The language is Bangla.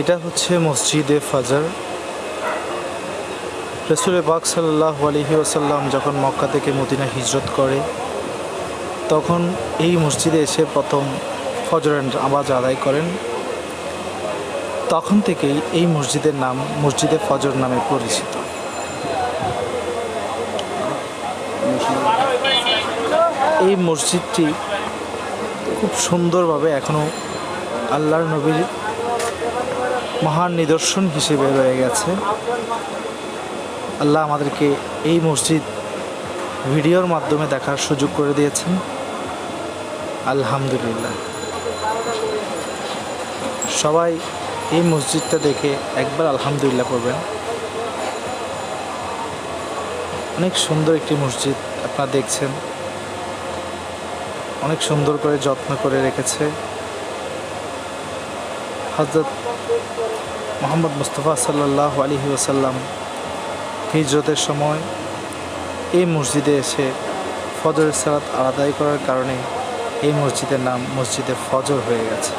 এটা হচ্ছে মসজিদে ফাজর। রাসূল পাক সাল্লাল্লাহু আলাইহি ওয়াসাল্লাম যখন মক্কা থেকে মদিনা হিজরত করে, তখন এই মসজিদে এসে প্রথম ফজরের নামাজ আদায় করেন। তখন থেকেই এই মসজিদের নাম মসজিদে ফজর নামে পরিচিত। এই মসজিদটি খুব সুন্দরভাবে এখনও আল্লাহর নবীর মহান নিদর্শন হিসেবে রয়ে গেছে। আল্লাহ আমাদেরকে এই মসজিদ ভিডিওর মাধ্যমে দেখার সুযোগ করে দিয়েছেন, আলহামদুলিল্লাহ। সবাই এই মসজিদটা দেখে একবার আলহামদুলিল্লাহ করবেন। অনেক সুন্দর একটি মসজিদ আপনারা দেখছেন, অনেক সুন্দর করে যত্ন করে রেখেছে। হযরত মুহাম্মদ মুস্তাফা সাল্লাল্লাহু আলাইহি ওয়াসাল্লাম হিজরতের সময় এই মসজিদে এসে ফজরের সালাত আদায় করার কারণে এই মসজিদের নাম মসজিদে ফজর হয়ে গেছে।